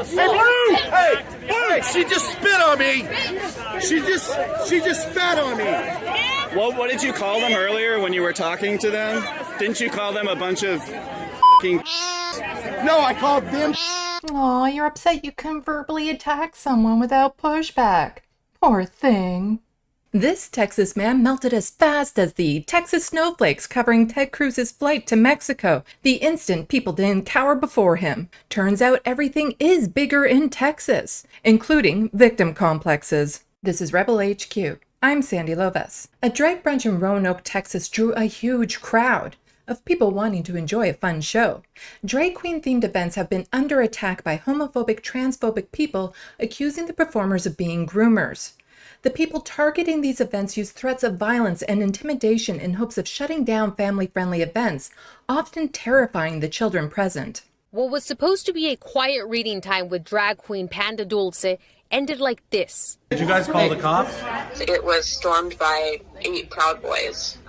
Hey, Blue! Hey, Blue! She just spit on me. She just spat on me. What did you call them earlier when you were talking to them? Didn't you call them a bunch of f***ing No, I called them. Aw, you're upset you couldn't verbally attack someone without pushback. Poor thing. This Texas man melted as fast as the Texas snowflakes covering Ted Cruz's flight to Mexico the instant people didn't cower before him. Turns out everything is bigger in Texas, including victim complexes. This is Rebel HQ. I'm Sandee Lovas. A drag brunch in Roanoke, Texas drew a huge crowd of people wanting to enjoy a fun show. Drag queen themed events have been under attack by homophobic, transphobic people accusing the performers of being groomers. The people targeting these events use threats of violence and intimidation in hopes of shutting down family-friendly events, often terrifying the children present. What was supposed to be a quiet reading time with drag queen Panda Dulce ended like this. Did you guys call the cops? It was stormed by 8 Proud Boys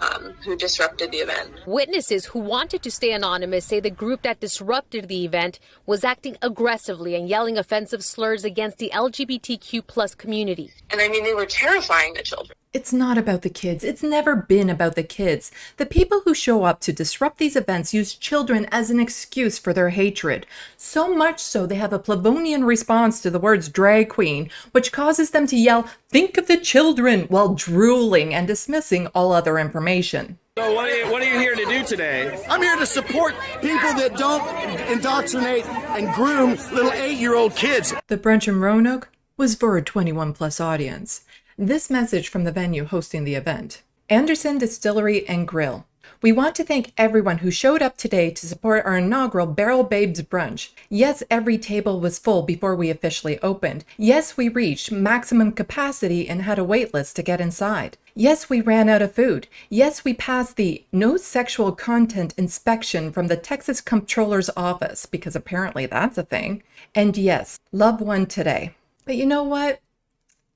who disrupted the event. Witnesses who wanted to stay anonymous say the group that disrupted the event was acting aggressively and yelling offensive slurs against the LGBTQ plus community. And I mean, they were terrifying the children. It's not about the kids. It's never been about the kids. The people who show up to disrupt these events use children as an excuse for their hatred. So much so they have a Plavonian response to the words drag queen, which causes them to yell, "Think of the children," while drooling and dismissing all other information. So what are you here to do today? I'm here to support people that don't indoctrinate and groom little 8-year-old kids. The brunch in Roanoke was for a 21-plus audience. This message from the venue hosting the event. Anderson Distillery and Grill. We want to thank everyone who showed up today to support our inaugural Barrel Babes brunch. Yes, every table was full before we officially opened. Yes, we reached maximum capacity and had a wait list to get inside. Yes, we ran out of food. Yes, we passed the no sexual content inspection from the Texas Comptroller's office, because apparently that's a thing. And yes, love won today. But you know what?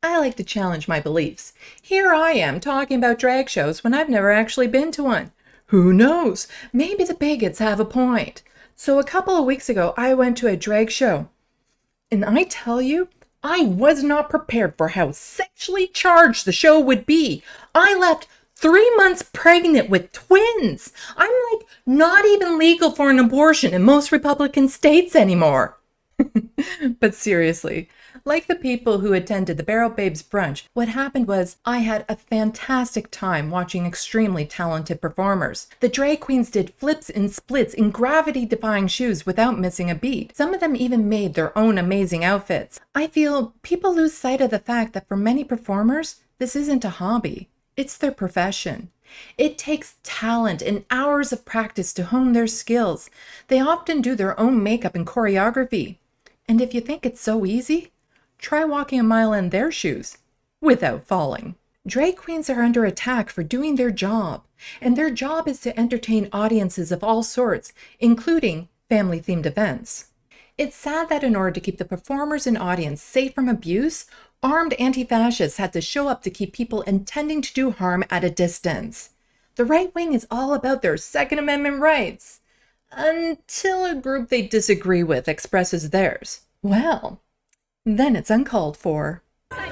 I like to challenge my beliefs. Here I am talking about drag shows when I've never actually been to one. Who knows? Maybe the bigots have a point. So a couple of weeks ago, I went to a drag show. And I tell you, I was not prepared for how sexually charged the show would be. I left 3 months pregnant with twins. I'm like not even legal for an abortion in most Republican states anymore. But seriously, like the people who attended the Barrel Babes brunch, what happened was I had a fantastic time watching extremely talented performers. The drag queens did flips and splits in gravity-defying shoes without missing a beat. Some of them even made their own amazing outfits. I feel people lose sight of the fact that for many performers, this isn't a hobby. It's their profession. It takes talent and hours of practice to hone their skills. They often do their own makeup and choreography. And if you think it's so easy, try walking a mile in their shoes without falling. Drag queens are under attack for doing their job, and their job is to entertain audiences of all sorts, including family-themed events. It's sad that in order to keep the performers and audience safe from abuse, armed anti-fascists had to show up to keep people intending to do harm at a distance. The right wing is all about their Second Amendment rights, until a group they disagree with expresses theirs. Well, then it's uncalled for. Okay,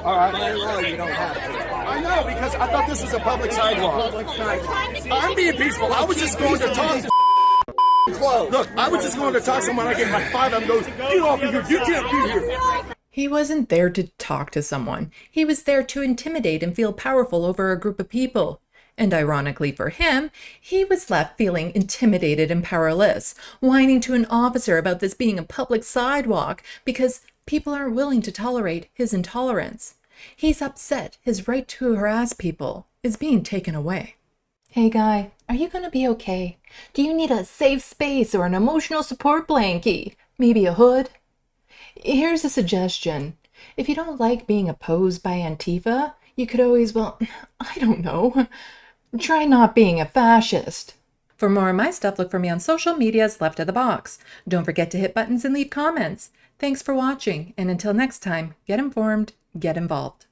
all right. You don't have to. I know, because I thought this was a public sidewalk. I'm being peaceful. I was just going to talk. Look, I was just going to talk to someone. I get my 5 of them goes, "Get off of here. You can't be here." He wasn't there to talk to someone. He was there to intimidate and feel powerful over a group of people. And ironically for him, he was left feeling intimidated and powerless, whining to an officer about this being a public sidewalk because people aren't willing to tolerate his intolerance. He's upset his right to harass people is being taken away. Hey guy, are you gonna be okay? Do you need a safe space or an emotional support blankie? Maybe a hood? Here's a suggestion. If you don't like being opposed by Antifa, you could always, well, I don't know, try not being a fascist. For more of my stuff, look for me on social medias left of the box. Don't forget to hit buttons and leave comments. Thanks for watching, and until next time, get informed, get involved.